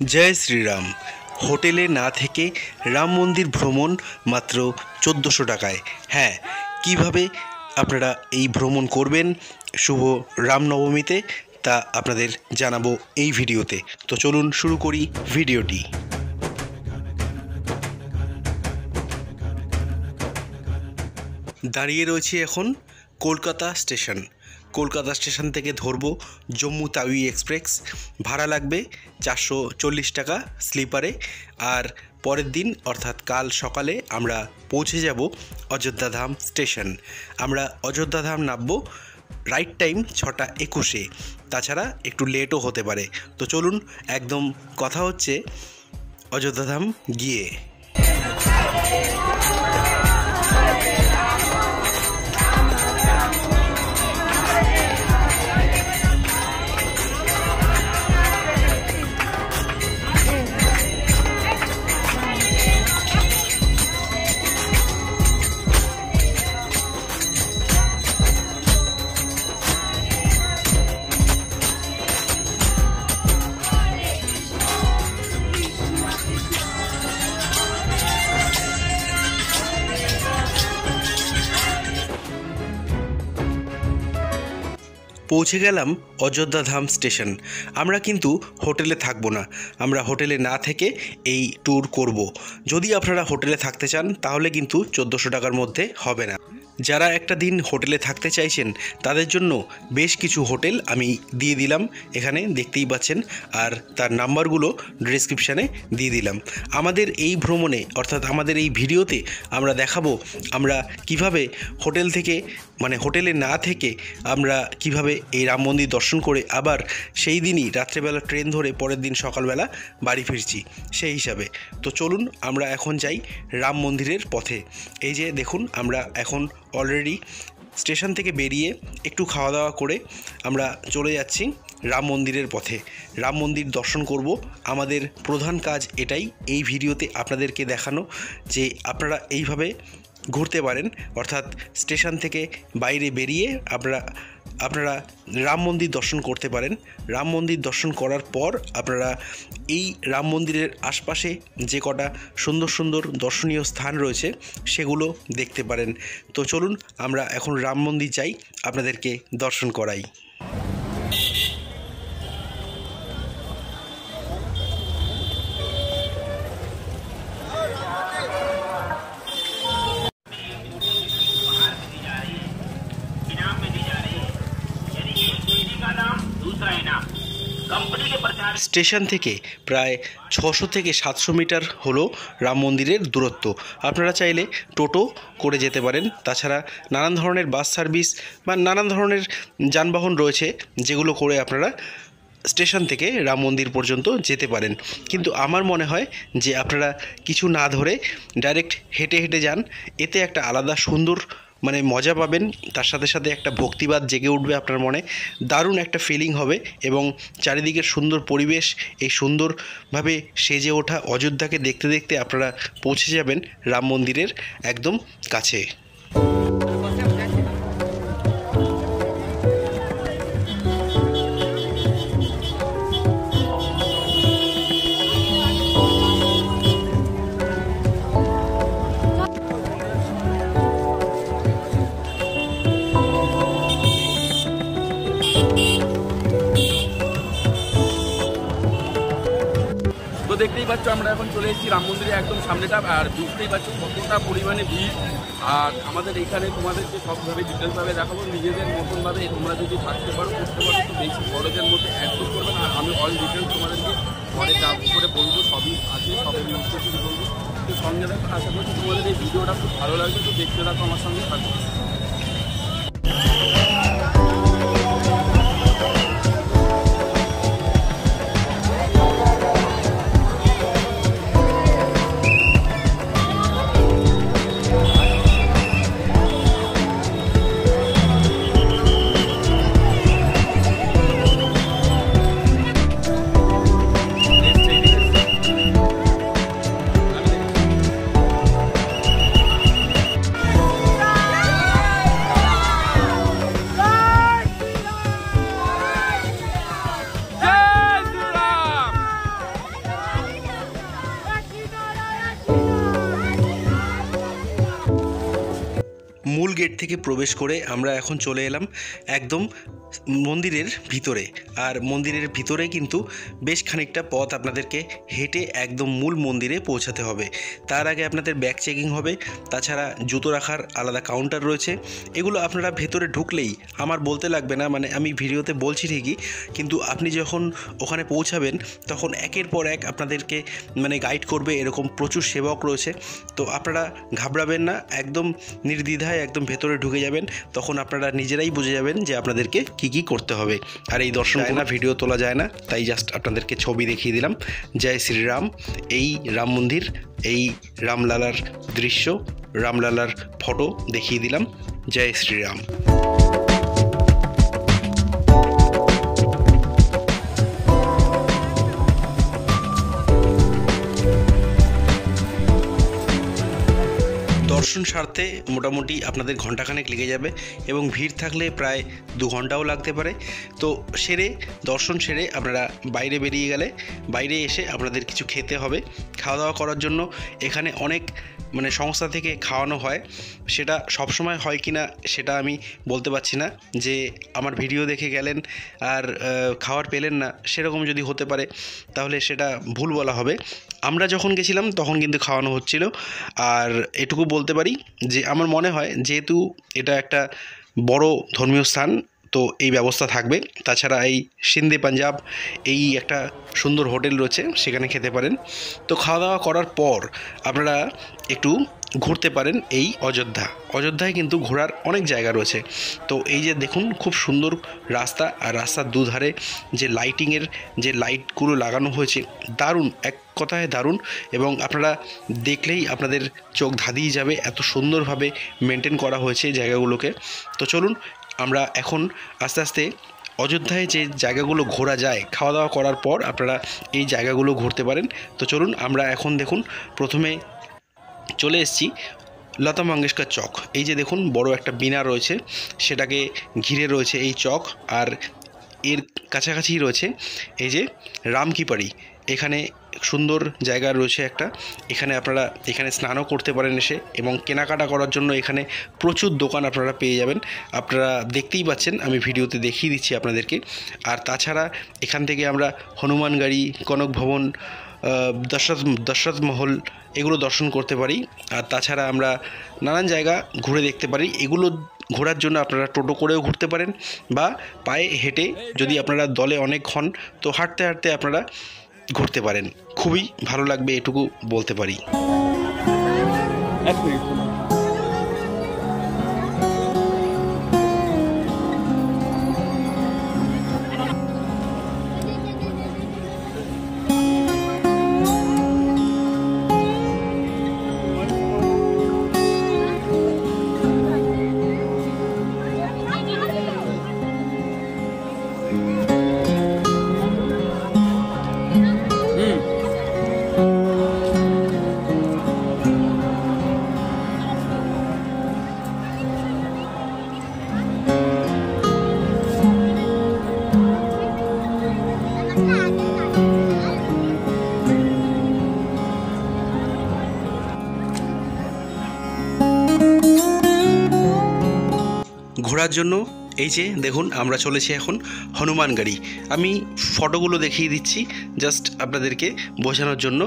जय श्री राम। হোটেলে না থেকে রাম মন্দির ভ্রমণ মাত্র 1400 টাকায়। হ্যাঁ, কিভাবে আপনারা এই ভ্রমণ করবেন শুভ রামনবমীতে তা আপনাদের জানাবো এই ভিডিওতে। তো চলুন শুরু করি ভিডিওটি। দাঁড়িয়ে রয়েছি এখন কলকাতা স্টেশন। কলকাতা স্টেশন থেকে ধরব জম্মু তাওই এক্সপ্রেস। ভাড়া লাগবে 440 টাকা স্লিপারে। আর পরের দিন অর্থাৎ কাল সকালে আমরা পৌঁছে যাব অযোধ্যা ধাম স্টেশন। আমরা অযোধ্যা ধাম নামবো রাইট টাইম 6টা 21-এ, তাছাড়া একটু লেটও হতে পারে। তো চলুন একদম কথা হচ্ছে অযোধ্যা ধাম গিয়ে। পৌঁছে গেলাম অযোধ্যা ধাম স্টেশন। আমরা কিন্তু হোটেলে থাকবো না, আমরা হোটেলে না থেকে এই ট্যুর করব। যদি আপনারা হোটেলে থাকতে চান তাহলে কিন্তু 1400 টাকার মধ্যে হবে না। যারা একটা দিন হোটেলে থাকতে চাইছেন তাদের জন্য বেশ কিছু হোটেল আমি দিয়ে দিলাম, এখানে দেখতেই পাচ্ছেন, আর তার নাম্বারগুলো ডেসক্রিপশানে দিয়ে দিলাম। আমাদের এই ভ্রমণে অর্থাৎ আমাদের এই ভিডিওতে আমরা দেখাবো আমরা কিভাবে হোটেল থেকে হোটেলে না থেকে আমরা কিভাবে এই রাম মন্দির দর্শন করে আবার সেই দিনই রাত্রেবেলা ট্রেন ধরে পরের দিন সকালবেলা বাড়ি ফিরছি সেই হিসাবে। তো চলুন আমরা এখন যাই রাম মন্দিরের পথে। এই যে দেখুন, আমরা এখন অলরেডি স্টেশন থেকে বেরিয়ে একটু খাওয়া দাওয়া করে আমরা চলে যাচ্ছি রাম মন্দিরের পথে। রাম মন্দির দর্শন করব। আমাদের প্রধান কাজ এটাই, এই ভিডিওতে আপনাদেরকে দেখানো যে আপনারা এইভাবে ঘুরতে পারেন, অর্থাৎ স্টেশন থেকে বাইরে বেরিয়ে আপনারা রাম মন্দির দর্শন করতে পারেন। রাম মন্দির দর্শন করার পর আপনারা এই রাম মন্দিরের আশপাশে যে কটা সুন্দর সুন্দর দর্শনীয় স্থান রয়েছে সেগুলো দেখতে পারেন। তো চলুন আমরা এখন রাম মন্দির যাই, আপনাদেরকে দর্শন করাই। স্টেশন থেকে প্রায় 600 থেকে 700 মিটার হলো রাম মন্দিরের দূরত্ব। আপনারা চাইলে টোটো করে যেতে পারেন, তাছাড়া নানান ধরনের বাস সার্ভিস বা নানান ধরনের যানবাহন রয়েছে যেগুলো করে আপনারা স্টেশন থেকে রাম মন্দির পর্যন্ত যেতে পারেন। কিন্তু আমার মনে হয় যে আপনারা কিছু না ধরে ডাইরেক্ট হেঁটে হেঁটে যান, এতে একটা আলাদা সুন্দর মজা পাবেন। তার সাথে সাথে একটা ভক্তিবাদ জেগে উঠবে আপনার মনে, দারুণ একটা ফিলিং হবে। এবং চারিদিকের সুন্দর পরিবেশ, এই সুন্দরভাবে সেজে ওঠা অযোধ্যাকে দেখতে দেখতে আপনারা পৌঁছে যাবেন রাম মন্দিরের একদম কাছে। তো দেখতেই পাচ্ছ আমরা এখন চলে এসেছি রাম মন্দিরে একদম সামনেটা, আর বুঝতেই পারছো কতটা পরিমাণে ভিড়। আর আমাদের এখানে তোমাদেরকে সবভাবে ডিটেলসভাবে দেখাবো, নিজেদের মতনভাবে তোমরা যদি থাকতে পারো করতে পারো, তো বেশি খরচের মধ্যে অ্যাডজাস্ট করবেন। আর আমি অল ডিটেলস তোমাদেরকে পরে যা করে বলবো, সবই আছে, সবই ইউজ করতে বলবো। তো সঙ্গে দেখো, আশা করছি তোমাদের এই ভিডিওটা খুব ভালো লাগবে। তো দেখতে থাকো আমার সঙ্গে থাকো। গেট থেকে প্রবেশ করে আমরা এখন চলে এলাম একদম মন্দিরের ভিতরে। আর মন্দিরের ভিতরে কিন্তু বেশ খানিকটা পথ আপনাদেরকে হেঁটে একদম মূল মন্দিরে পৌঁছাতে হবে। তার আগে আপনাদের ব্যাগ চেকিং হবে, তাছাড়া জুতো রাখার আলাদা কাউন্টার রয়েছে। এগুলো আপনারা ভেতরে ঢুকলেই, আমার বলতে লাগবে না, মানে আমি ভিডিওতে বলছি ঠিকই, কিন্তু আপনি যখন ওখানে পৌঁছাবেন তখন একের পর এক আপনাদেরকে মানে গাইড করবে, এরকম প্রচুর সেবক রয়েছে। তো আপনারা ঘাবড়াবেন না, একদম নির্দ্বিধায় একদম ভেতরে ঢুকে যাবেন, তখন আপনারা নিজেরাই বুঝে যাবেন যে আপনাদেরকে কি কি করতে হবে। আর এই দর্শন হয় না, ভিডিও তোলা যায় না, তাই জাস্ট আপনাদেরকে ছবি দেখিয়ে দিলাম। জয় শ্রীরাম, এই রাম মন্দির, এই রামলালার দৃশ্য, রামলালার ফটো দেখিয়ে দিলাম। জয় শ্রীরাম। দর্শন সারতে মোটামুটি আপনাদের ঘন্টাখানেক লেগে যাবে এবং ভিড় থাকলে প্রায় 2 ঘন্টাও লাগতে পারে। তো দর্শন সেরে আপনারা বাইরে বেরিয়ে গেলে, বাইরে এসে আপনাদের কিছু খেতে হবে। খাওয়া দাওয়া করার জন্য এখানে অনেক মানে সংস্থা থেকে খাওয়ানো হয়। সেটা সবসময় হয় কি না সেটা আমি বলতে পারছি না, যে আমার ভিডিও দেখে গেলেন আর খাওয়ার পেলেন না, সেরকম যদি হতে পারে তাহলে সেটা ভুল বলা হবে। আমরা যখন গেছিলাম তখন কিন্তু খাওয়ানো হচ্ছিল। আর এটুকু বলতে পারি যে আমার মনে হয় যেহেতু এটা একটা বড় ধর্মীয় স্থান, তো এই ব্যবস্থা থাকবে। তাছাড়া এই সিন্ধে পাঞ্জাব এই একটা সুন্দর হোটেল রয়েছে, সেখানে খেতে পারেন। তো খাওয়া দাওয়া করার পর আপনারা একটু ঘুরতে পারেন এই অযোধ্যায় কিন্তু ঘোরার অনেক জায়গা রয়েছে। তো এই যে দেখুন খুব সুন্দর রাস্তা, আর রাস্তার দুধারে যে লাইটিংয়ের যে লাইটগুলো লাগানো হয়েছে, দারুণ, এক কথায় দারুণ। এবং আপনারা দেখলেই আপনাদের চোখ ধাঁধিয়ে যাবে, এত সুন্দরভাবে মেনটেন করা হয়েছে জায়গাগুলোকে। তো চলুন আমরা এখন আস্তে আস্তে অযোধ্যায় যে জায়গাগুলো ঘোরা যায়, খাওয়া দাওয়া করার পর আপনারা এই জায়গাগুলো ঘুরতে পারেন। তো চলুন আমরা এখন দেখুন প্রথমে চলে এসেছি লতা মঙ্গেশকর চক। এই যে দেখুন বড় একটা মিনার রয়েছে, সেটাকে ঘিরে রয়েছে এই চক, আর এর কাছাকাছি রয়েছে এই যে রাম কি পারি। এখানে সুন্দর জায়গা রয়েছে একটা, এখানে আপনারা এখানে স্নানও করতে পারেন এসে, এবং কেনাকাটা করার জন্য এখানে প্রচুর দোকান আপনারা পেয়ে যাবেন। আপনারা দেখতেই পাচ্ছেন, আমি ভিডিওতে দেখিয়ে দিচ্ছি আপনাদেরকে। আর তাছাড়া এখান থেকে আমরা হনুমানগাড়ি, কনক ভবন, দশরথ মহল এগুলো দর্শন করতে পারি। আর তাছাড়া আমরা নানান জায়গা ঘুরে দেখতে পারি। এগুলো ঘোরার জন্য আপনারা টোটো করেও ঘুরতে পারেন, বা পায়ে হেঁটে, যদি আপনারা দলে অনেক হন তো হাঁটতে হাঁটতে আপনারা ঘুরতে পারেন। খুবই ভালো লাগবে, এটুকু বলতে পারি। ঘোরার জন্য এই যে দেখুন আমরা চলেছি এখন হনুমানগাড়ি। আমি ফটোগুলো দেখিয়ে দিচ্ছি জাস্ট আপনাদেরকে বোঝানোর জন্য।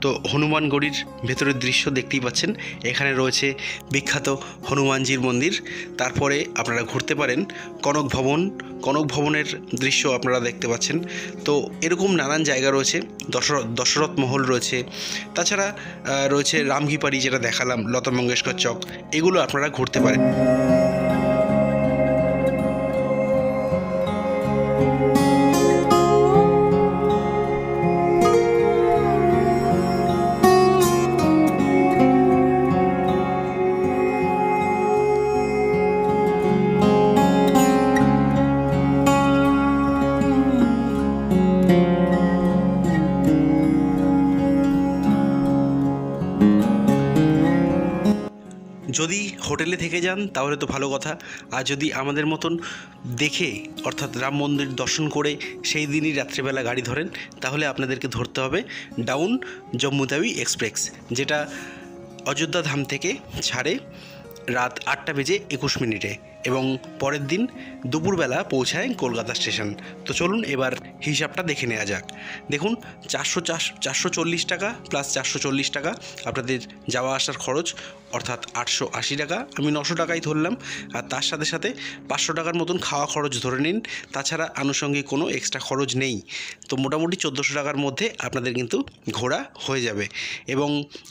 তো হনুমানগড়ির ভেতরের দৃশ্য দেখতেই পাচ্ছেন, এখানে রয়েছে বিখ্যাত হনুমানজির মন্দির। তারপরে আপনারা ঘুরতে পারেন কনক ভবনের দৃশ্য আপনারা দেখতে পাচ্ছেন। তো এরকম নানান জায়গা রয়েছে, দশরথ মহল রয়েছে, তাছাড়া রয়েছে রামঘিপাড়ি যেটা দেখালাম, লতা মঙ্গেশকর চক, এগুলো আপনারা ঘুরতে পারেন। যদি হোটেলে থেকে যান তাহলে তো ভালো কথা, আর যদি আমাদের মতন দেখে অর্থাৎ রাম মন্দির দর্শন করে সেই দিনই রাত্রিবেলা গাড়ি ধরেন, তাহলে আপনাদেরকে ধরতে হবে ডাউন জম্মু তাওই এক্সপ্রেস, যেটা অযোধ্যা ধাম থেকে ছাড়ে রাত 8:21 এবং পরের দিন দুপুরবেলা পৌঁছায় কলকাতা স্টেশন। তো চলুন এবার হিসাবটা দেখে নেওয়া যাক। দেখুন 440 টাকা প্লাস 440 টাকা আপনাদের যাওয়া আসার খরচ, অর্থাৎ 880 টাকা, আমি 900 টাকাই ধরলাম। আর তার সাথে সাথে 500 টাকার মতন খাওয়া খরচ ধরে নিন, তাছাড়া আনুষঙ্গিক কোনো এক্সট্রা খরচ নেই। তো মোটামুটি 1400 টাকার মধ্যে আপনাদের কিন্তু ঘোরা হয়ে যাবে। এবং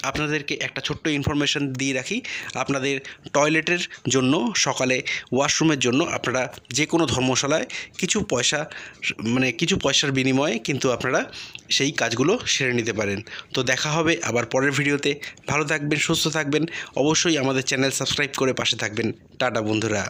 আপনাদেরকে একটা ছোট্ট ইনফরমেশান দিয়ে রাখি, আপনাদের টয়লেটের জন্য, সকালে ওয়াশরুমের জন্য আপনারা যে কোনো ধর্মশালায় কিছু পয়সার বিনিময়ে কিন্তু আপনারা সেই কাজগুলো সেরে নিতে পারেন। তো দেখা হবে আবার পরের ভিডিওতে। ভালো থাকবেন, সুস্থ থাকবেন, অবশ্যই আমাদের চ্যানেল সাবস্ক্রাইব করে পাশে থাকবেন। টাটা বন্ধুরা।